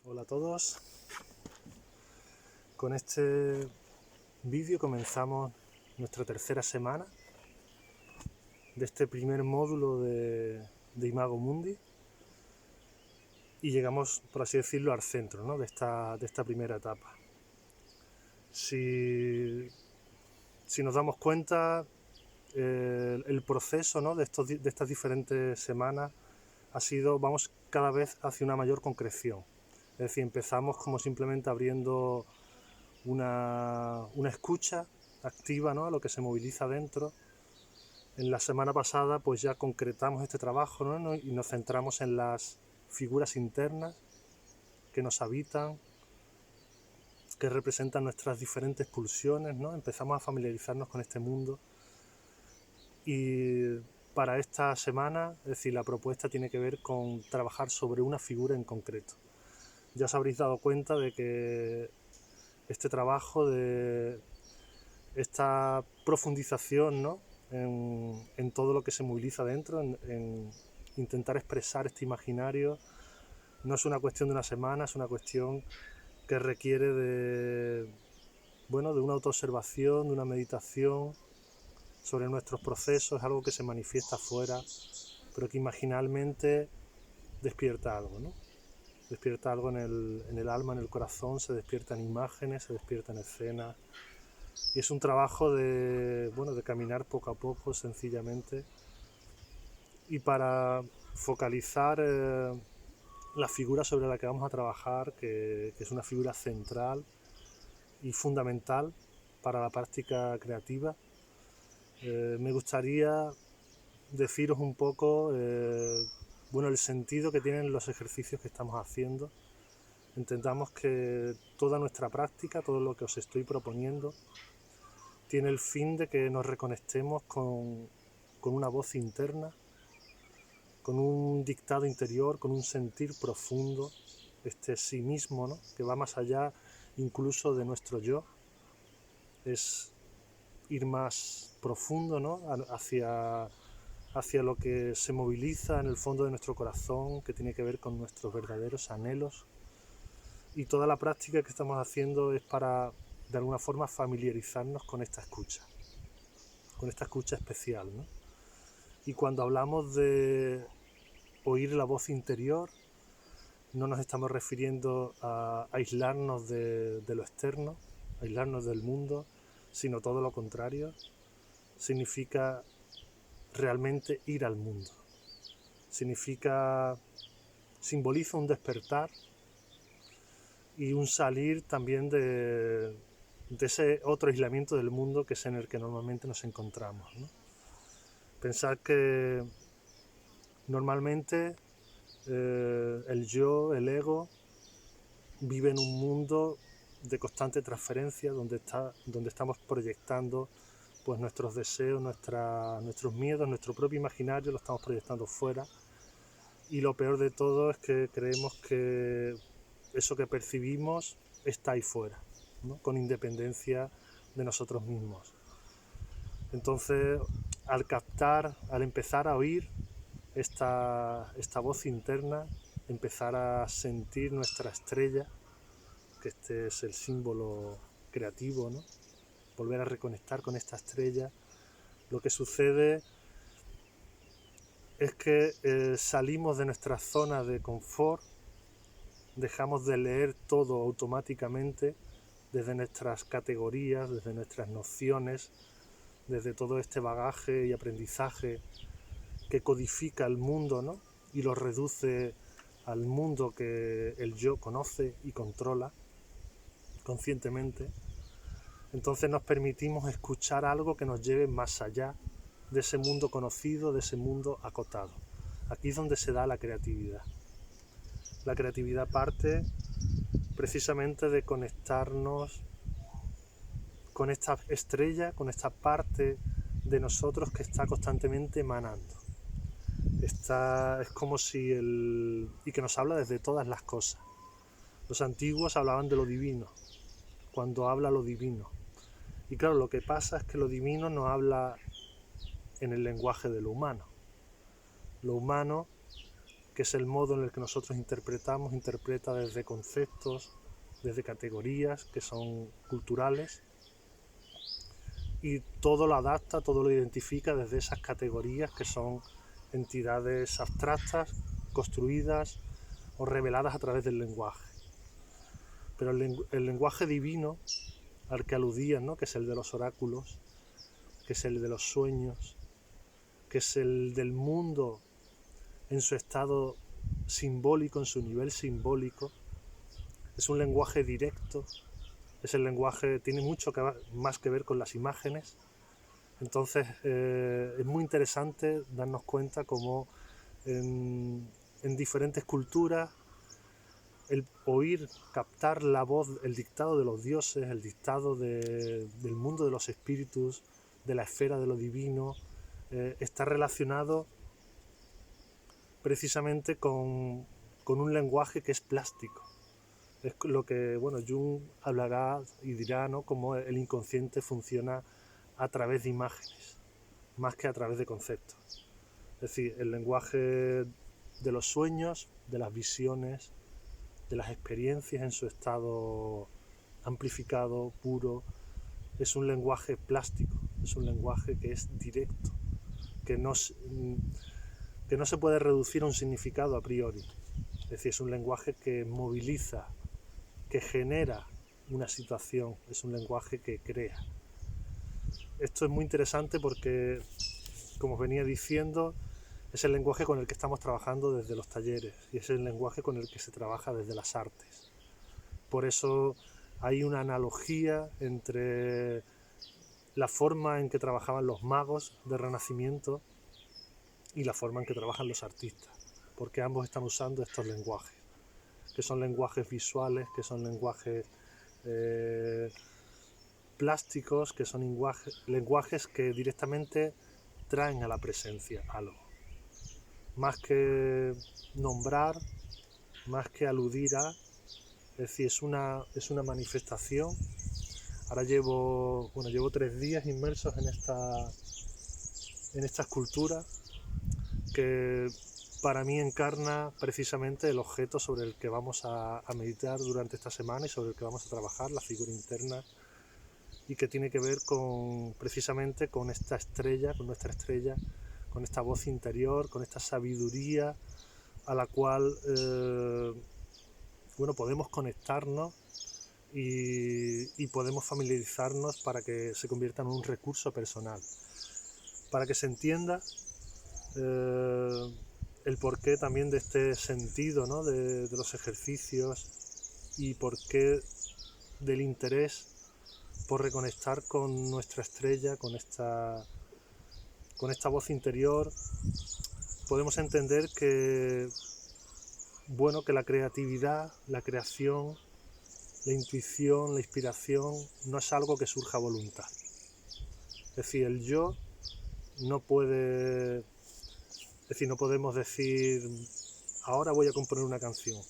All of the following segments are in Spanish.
Hola a todos. Con este vídeo comenzamos nuestra tercera semana de este primer módulo de Imago Mundi y llegamos, por así decirlo, al centro, ¿no? de esta primera etapa. Si nos damos cuenta, el proceso, ¿no? de estas diferentes semanas ha sido, vamos cada vez hacia una mayor concreción. Es decir, empezamos como simplemente abriendo una escucha activa, ¿no? a lo que se moviliza dentro. En la semana pasada pues ya concretamos este trabajo, ¿no? y nos centramos en las figuras internas que nos habitan, que representan nuestras diferentes pulsiones, ¿no? Empezamos a familiarizarnos con este mundo y para esta semana, es decir, la propuesta tiene que ver con trabajar sobre una figura en concreto. Ya os habréis dado cuenta de que este trabajo, de esta profundización, ¿no? en todo lo que se moviliza dentro, en intentar expresar este imaginario, no es una cuestión de una semana, es una cuestión que requiere de una autoobservación, de una meditación sobre nuestros procesos, algo que se manifiesta afuera, pero que imaginalmente despierta algo, ¿no? Despierta algo en el alma, en el corazón, se despiertan imágenes, se despiertan escenas. Y es un trabajo de caminar poco a poco, sencillamente. Y para focalizar la figura sobre la que vamos a trabajar, que es una figura central y fundamental para la práctica creativa, me gustaría deciros un poco el sentido que tienen los ejercicios que estamos haciendo. Entendamos que toda nuestra práctica, todo lo que os estoy proponiendo, tiene el fin de que nos reconectemos con una voz interna, con un dictado interior, con un sentir profundo, este sí mismo, ¿no? que va más allá incluso de nuestro yo. Es ir más profundo, ¿no? hacia lo que se moviliza en el fondo de nuestro corazón, que tiene que ver con nuestros verdaderos anhelos. Y toda la práctica que estamos haciendo es para, de alguna forma, familiarizarnos con esta escucha especial, ¿no? Y cuando hablamos de oír la voz interior, no nos estamos refiriendo a aislarnos de lo externo, aislarnos del mundo, sino todo lo contrario. Significa realmente ir al mundo. Simboliza un despertar y un salir también de ese otro aislamiento del mundo que es en el que normalmente nos encontramos, ¿no? Pensar que normalmente el yo, el ego, vive en un mundo de constante transferencia donde estamos proyectando pues nuestros deseos, nuestros miedos, nuestro propio imaginario lo estamos proyectando fuera, y lo peor de todo es que creemos que eso que percibimos está ahí fuera, ¿no? Con independencia de nosotros mismos. Entonces, al empezar a oír esta voz interna, empezar a sentir nuestra estrella, que este es el símbolo creativo, ¿no? Volver a reconectar con esta estrella, lo que sucede es que salimos de nuestra zona de confort, dejamos de leer todo automáticamente desde nuestras categorías, desde nuestras nociones, desde todo este bagaje y aprendizaje que codifica el mundo, ¿no? y lo reduce al mundo que el yo conoce y controla conscientemente. Entonces nos permitimos escuchar algo que nos lleve más allá de ese mundo conocido, de ese mundo acotado. Aquí es donde se da la creatividad. La creatividad parte precisamente de conectarnos con esta estrella, con esta parte de nosotros que está constantemente emanando. Es como si y que nos habla desde todas las cosas. Los antiguos hablaban de lo divino, cuando habla lo divino. Y claro, lo que pasa es que lo divino no habla en el lenguaje de lo humano. Lo humano, que es el modo en el que nosotros interpreta desde conceptos, desde categorías que son culturales, y todo lo adapta, todo lo identifica desde esas categorías que son entidades abstractas, construidas o reveladas a través del lenguaje. Pero el lenguaje divino al que aludían, ¿no?, que es el de los oráculos, que es el de los sueños, que es el del mundo en su estado simbólico, en su nivel simbólico, es un lenguaje directo, es el lenguaje, tiene mucho más que ver con las imágenes. Entonces es muy interesante darnos cuenta cómo en diferentes culturas el oír, captar la voz, el dictado de los dioses, el dictado del mundo de los espíritus, de la esfera de lo divino, está relacionado precisamente con un lenguaje que es plástico. Es lo que, bueno, Jung hablará y dirá, ¿no?, cómo el inconsciente funciona a través de imágenes, más que a través de conceptos. Es decir, el lenguaje de los sueños, de las visiones, de las experiencias en su estado amplificado, puro, es un lenguaje plástico, es un lenguaje que es directo, que no se puede reducir a un significado a priori. Es decir, es un lenguaje que moviliza, que genera una situación, es un lenguaje que crea. Esto es muy interesante porque, como os venía diciendo, es el lenguaje con el que estamos trabajando desde los talleres y es el lenguaje con el que se trabaja desde las artes. Por eso hay una analogía entre la forma en que trabajaban los magos del Renacimiento y la forma en que trabajan los artistas, porque ambos están usando estos lenguajes, que son lenguajes visuales, que son lenguajes plásticos, que son lenguajes que directamente traen a la presencia algo. Más que nombrar, más que aludir a, es decir, es una manifestación. Ahora llevo 3 días inmersos en esta escultura que para mí encarna precisamente el objeto sobre el que vamos a meditar durante esta semana y sobre el que vamos a trabajar, la figura interna, y que tiene que ver precisamente con esta estrella, con nuestra estrella, con esta voz interior, con esta sabiduría a la cual podemos conectarnos y podemos familiarizarnos para que se convierta en un recurso personal, para que se entienda el porqué también de este sentido, ¿no?, de los ejercicios y porqué del interés por reconectar con nuestra estrella, con esta voz interior. Podemos entender que la creatividad, la creación, la intuición, la inspiración no es algo que surja a voluntad. Es decir, el yo no puede, no podemos decir ahora voy a componer una canción,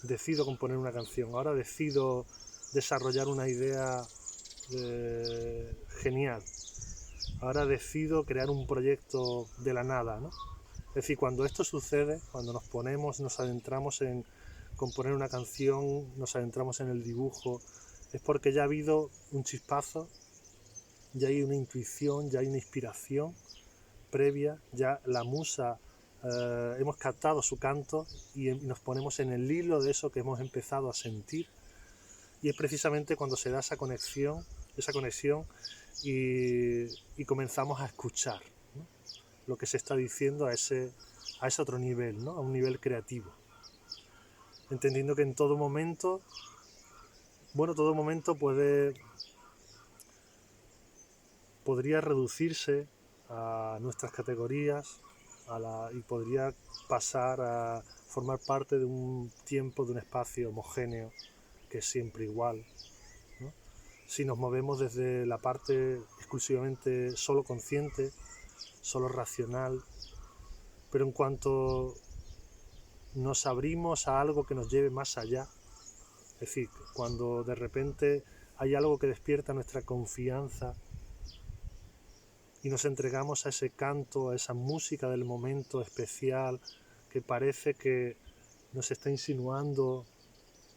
decido componer una canción, ahora decido desarrollar una idea genial, ahora decido crear un proyecto de la nada, ¿no? Es decir, cuando esto sucede, cuando nos adentramos en componer una canción, nos adentramos en el dibujo, es porque ya ha habido un chispazo, ya hay una intuición, ya hay una inspiración previa, ya la musa, hemos captado su canto y nos ponemos en el hilo de eso que hemos empezado a sentir, y es precisamente cuando se da esa conexión y comenzamos a escuchar, ¿no?, lo que se está diciendo a ese otro nivel, ¿no?, a un nivel creativo, entendiendo que en todo momento podría reducirse a nuestras categorías y podría pasar a formar parte de un tiempo, de un espacio homogéneo que es siempre igual, ¿no? Si nos movemos desde la parte exclusivamente solo consciente, solo racional, pero en cuanto nos abrimos a algo que nos lleve más allá, es decir, cuando de repente hay algo que despierta nuestra confianza y nos entregamos a ese canto, a esa música del momento especial que parece que nos está insinuando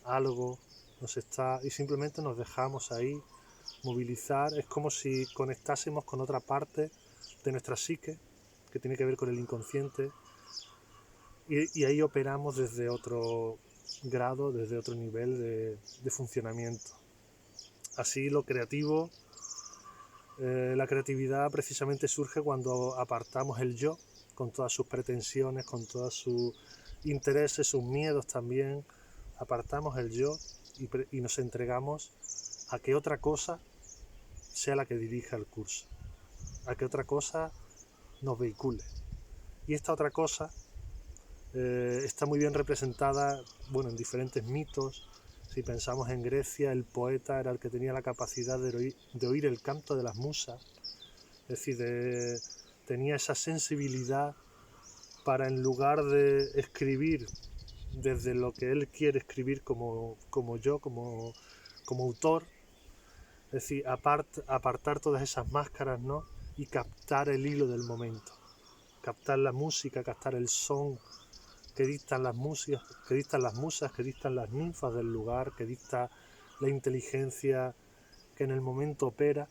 algo, y simplemente nos dejamos ahí movilizar. Es como si conectásemos con otra parte de nuestra psique, que tiene que ver con el inconsciente, y ahí operamos desde otro grado, desde otro nivel de funcionamiento. Así lo creativo, la creatividad precisamente surge cuando apartamos el yo, con todas sus pretensiones, con todos sus intereses, sus miedos también. Apartamos el yo y nos entregamos a que otra cosa sea la que dirija el curso, a que otra cosa nos vehicule. Y esta otra cosa está muy bien representada, en diferentes mitos. Si pensamos en Grecia, el poeta era el que tenía la capacidad de oír el canto de las musas, es decir, tenía esa sensibilidad para, en lugar de escribir desde lo que él quiere escribir como autor, es decir, apartar todas esas máscaras, ¿no? Y captar el hilo del momento, captar la música, captar el son que dictan las musas, que dictan las ninfas del lugar, que dicta la inteligencia que en el momento opera.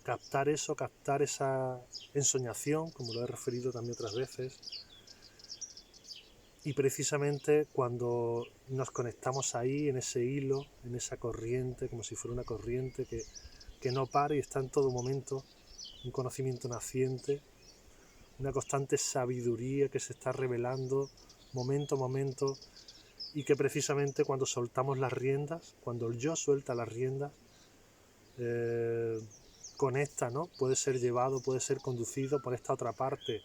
Captar eso, captar esa ensoñación, como lo he referido también otras veces. Y precisamente cuando nos conectamos ahí, en ese hilo, en esa corriente, como si fuera una corriente que no para y está en todo momento, un conocimiento naciente, una constante sabiduría que se está revelando momento a momento, y que precisamente cuando soltamos las riendas, cuando el yo suelta las riendas, conecta, ¿no? Puede ser llevado, puede ser conducido por esta otra parte,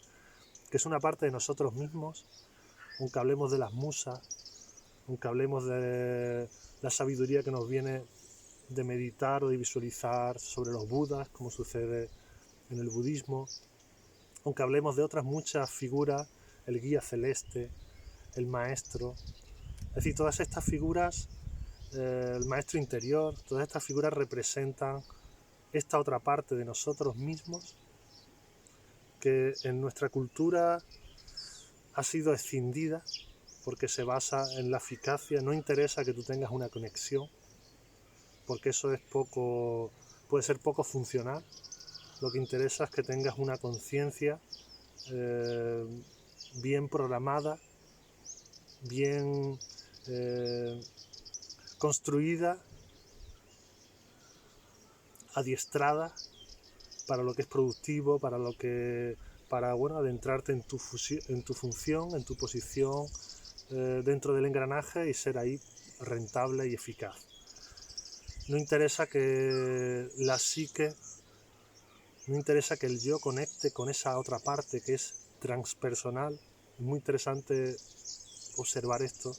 que es una parte de nosotros mismos, aunque hablemos de las musas, aunque hablemos de la sabiduría que nos viene de meditar o de visualizar sobre los budas, como sucede en el budismo, aunque hablemos de otras muchas figuras, el guía celeste, el maestro, es decir, todas estas figuras, el maestro interior, todas estas figuras representan esta otra parte de nosotros mismos que en nuestra cultura ha sido escindida porque se basa en la eficacia. No interesa que tú tengas una conexión, porque eso puede ser poco funcional. Lo que interesa es que tengas una conciencia bien programada, bien construida, adiestrada para lo que es productivo, para adentrarte en tu función, en tu posición dentro del engranaje y ser ahí rentable y eficaz. No interesa que la psique, no interesa que el yo conecte con esa otra parte que es transpersonal. Es muy interesante observar esto,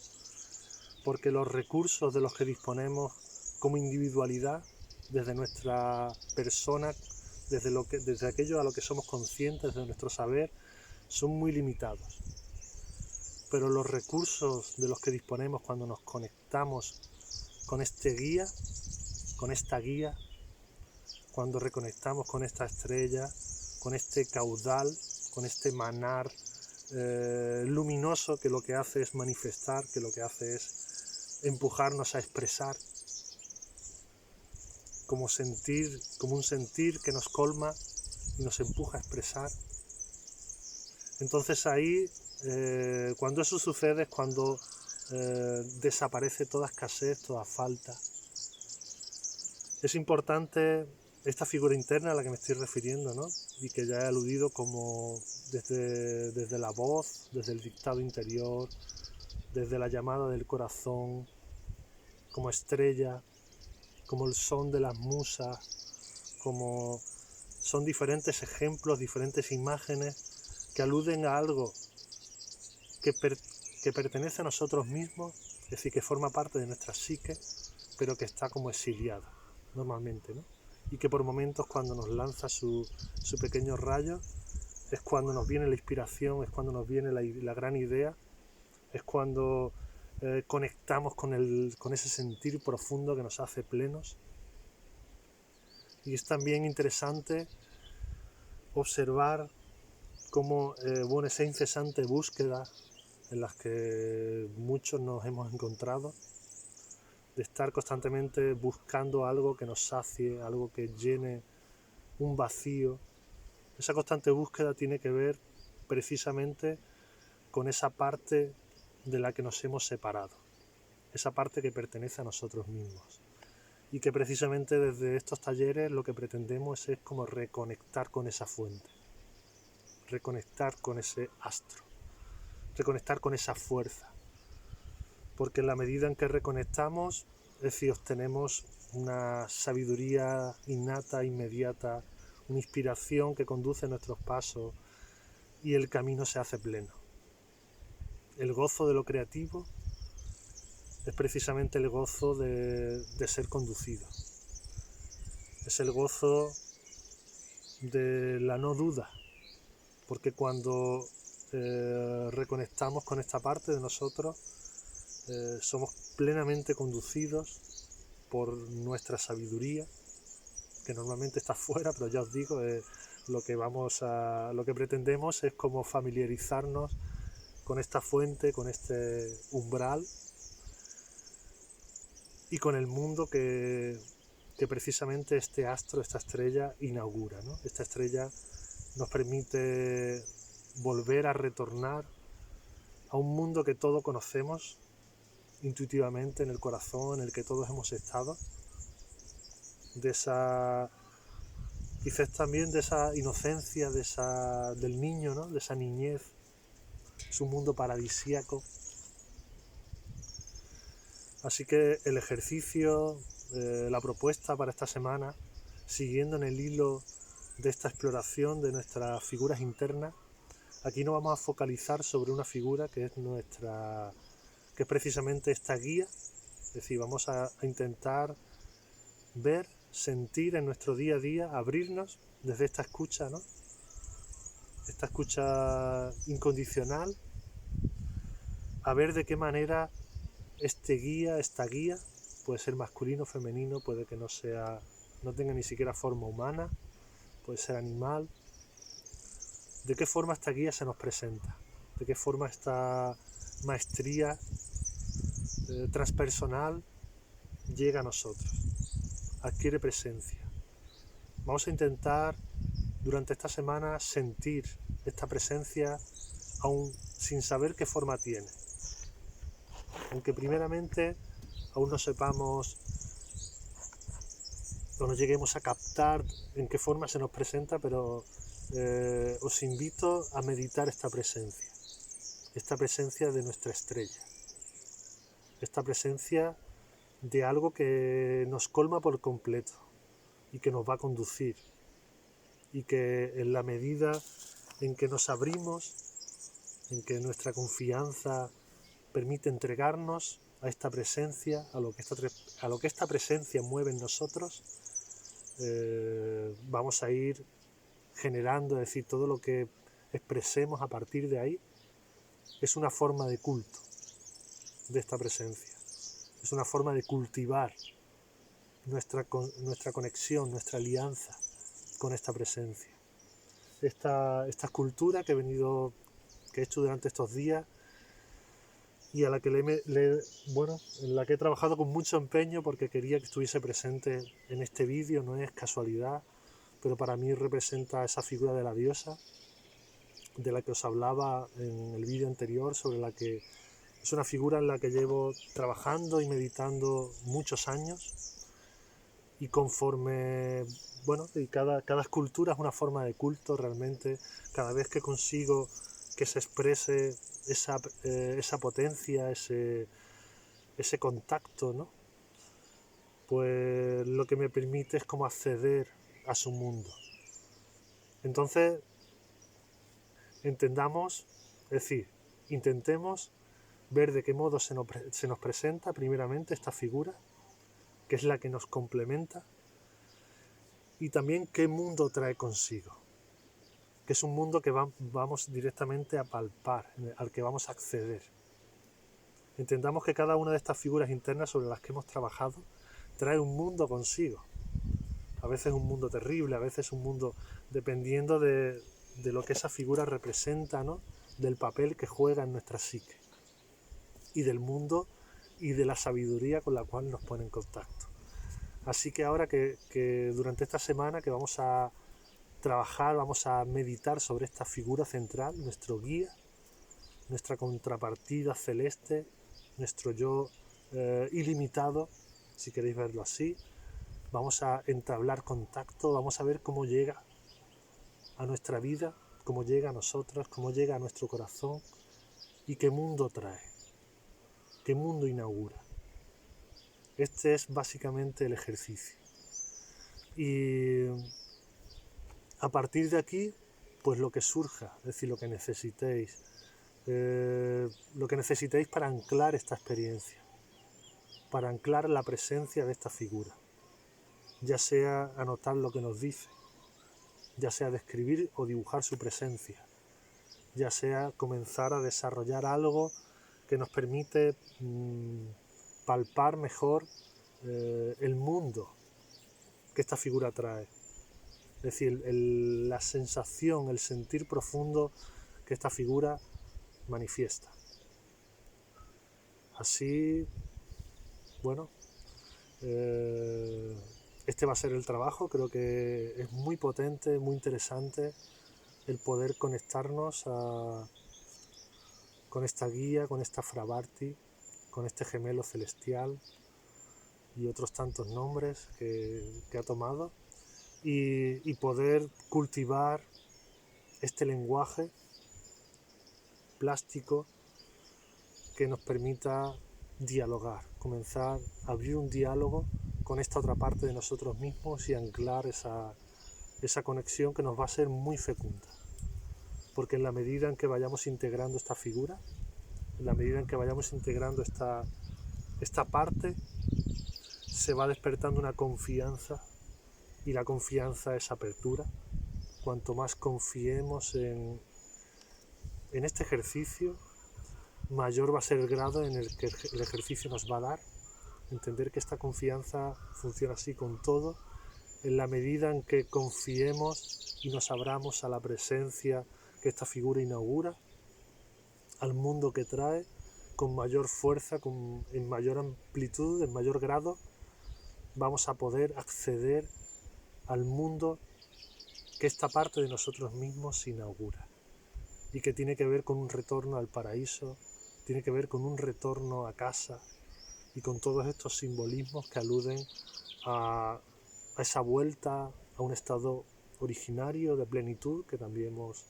porque los recursos de los que disponemos como individualidad, desde nuestra persona, desde aquello a lo que somos conscientes de nuestro saber, son muy limitados. Pero los recursos de los que disponemos cuando nos conectamos con esta guía, cuando reconectamos con esta estrella, con este caudal, con este manar luminoso, que lo que hace es manifestar, que lo que hace es empujarnos a expresar, como un sentir que nos colma y nos empuja a expresar. Entonces ahí, cuando eso sucede, es cuando desaparece toda escasez, toda falta. Es importante esta figura interna a la que me estoy refiriendo, ¿no? Y que ya he aludido, como desde la voz, desde el dictado interior, desde la llamada del corazón, como estrella, como el son de las musas, como son diferentes ejemplos, diferentes imágenes que aluden a algo que pertenece a nosotros mismos, es decir, que forma parte de nuestra psique, pero que está como exiliada normalmente, ¿no? Y que por momentos, cuando nos lanza su pequeño rayo, es cuando nos viene la inspiración, es cuando nos viene la gran idea, es cuando conectamos con ese sentir profundo que nos hace plenos. Y es también interesante observar cómo bueno, esa incesante búsqueda en las que muchos nos hemos encontrado, de estar constantemente buscando algo que nos sacie, algo que llene un vacío. Esa constante búsqueda tiene que ver precisamente con esa parte de la que nos hemos separado, esa parte que pertenece a nosotros mismos, y que precisamente desde estos talleres lo que pretendemos es como reconectar con esa fuente, reconectar con ese astro, reconectar con esa fuerza, porque en la medida en que reconectamos, es decir, obtenemos una sabiduría innata, inmediata, una inspiración que conduce nuestros pasos y el camino se hace pleno. El gozo de lo creativo es precisamente el gozo de ser conducido. Es el gozo de la no duda, porque cuando reconectamos con esta parte de nosotros, somos plenamente conducidos por nuestra sabiduría, que normalmente está fuera, pero ya os digo, lo que pretendemos es como familiarizarnos con esta fuente, con este umbral y con el mundo que precisamente este astro, esta estrella inaugura, ¿no? Esta estrella nos permite volver a retornar a un mundo que todos conocemos intuitivamente en el corazón, en el que todos hemos estado, de esa, quizás también de esa inocencia, del niño, ¿no? De esa niñez. Es un mundo paradisíaco. Así que el ejercicio, la propuesta para esta semana, siguiendo en el hilo de esta exploración de nuestras figuras internas, aquí nos vamos a focalizar sobre una figura que es que es precisamente esta guía. Es decir, vamos a intentar ver, sentir en nuestro día a día, abrirnos desde esta escucha, ¿no? Esta escucha incondicional, a ver de qué manera esta guía, puede ser masculino, femenino, puede que no tenga ni siquiera forma humana, puede ser animal. ¿De qué forma esta guía se nos presenta? ¿De qué forma esta maestría transpersonal llega a nosotros? Adquiere presencia. Vamos a intentar durante esta semana sentir esta presencia aún sin saber qué forma tiene. Aunque primeramente aún no sepamos o no lleguemos a captar en qué forma se nos presenta, pero os invito a meditar esta presencia de nuestra estrella, esta presencia de algo que nos colma por completo y que nos va a conducir, y que en la medida en que nos abrimos, en que nuestra confianza permite entregarnos a esta presencia, a lo que esta presencia mueve en nosotros, vamos a ir generando, es decir, todo lo que expresemos a partir de ahí es una forma de culto de esta presencia, es una forma de cultivar nuestra conexión, nuestra alianza con esta presencia. Esta escultura que he hecho durante estos días y a la que en la que he trabajado con mucho empeño porque quería que estuviese presente en este vídeo, no es casualidad, pero para mí representa esa figura de la diosa de la que os hablaba en el vídeo anterior, sobre la que es una figura en la que llevo trabajando y meditando muchos años, y conforme, y cada escultura es una forma de culto realmente. Cada vez que consigo que se exprese esa potencia, ese contacto, ¿no? Pues lo que me permite es como acceder a su mundo. Entonces, intentemos ver de qué modo se nos presenta primeramente esta figura, que es la que nos complementa, y también qué mundo trae consigo, que es un mundo que vamos directamente a palpar, al que vamos a acceder. Entendamos que cada una de estas figuras internas sobre las que hemos trabajado trae un mundo consigo. A veces un mundo terrible, a veces un mundo dependiendo de de lo que esa figura representa, ¿no? Del papel que juega en nuestra psique y del mundo y de la sabiduría con la cual nos pone en contacto. Así que ahora que durante esta semana que vamos a trabajar, vamos a meditar sobre esta figura central, nuestro guía, nuestra contrapartida celeste, nuestro yo ilimitado, si queréis verlo así. Vamos a entablar contacto, vamos a ver cómo llega a nuestra vida, cómo llega a nosotros, cómo llega a nuestro corazón y qué mundo trae, qué mundo inaugura. Este es básicamente el ejercicio. Y a partir de aquí, pues lo que surja, es decir, lo que necesitéis para anclar esta experiencia, para anclar la presencia de esta figura, ya sea anotar lo que nos dice, ya sea describir o dibujar su presencia, ya sea comenzar a desarrollar algo que nos permite palpar mejor el mundo que esta figura trae. Es decir, la sensación, el sentir profundo que esta figura manifiesta. Así, bueno, este va a ser el trabajo. Creo que es muy potente, muy interesante el poder conectarnos con esta guía, con esta Frabarti, con este gemelo celestial y otros tantos nombres que ha tomado, y poder cultivar este lenguaje plástico que nos permita dialogar, comenzar a abrir un diálogo con esta otra parte de nosotros mismos y anclar esa conexión que nos va a ser muy fecunda. Porque en la medida en que vayamos integrando esta figura, en la medida en que vayamos integrando esta parte, se va despertando una confianza, y la confianza es apertura. Cuanto más confiemos en este ejercicio, mayor va a ser el grado en el que el ejercicio nos va a dar. Entender que esta confianza funciona así con todo. En la medida en que confiemos y nos abramos a la presencia que esta figura inaugura, al mundo que trae, con mayor fuerza, en mayor amplitud, en mayor grado, vamos a poder acceder al mundo que esta parte de nosotros mismos inaugura y que tiene que ver con un retorno al paraíso, tiene que ver con un retorno a casa y con todos estos simbolismos que aluden a esa vuelta a un estado originario de plenitud que también hemos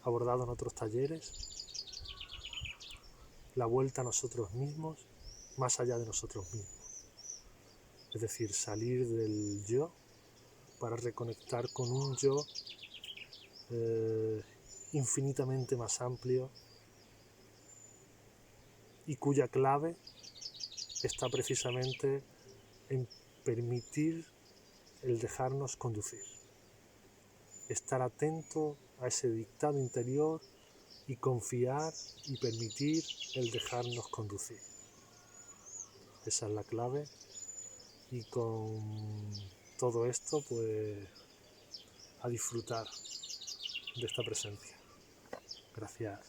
abordado en otros talleres, la vuelta a nosotros mismos, más allá de nosotros mismos, es decir, salir del yo para reconectar con un yo infinitamente más amplio y cuya clave está precisamente en permitir el dejarnos conducir, estar atento a ese dictado interior y confiar y permitir el dejarnos conducir. Esa es la clave, y con todo esto pues a disfrutar de esta presencia. Gracias.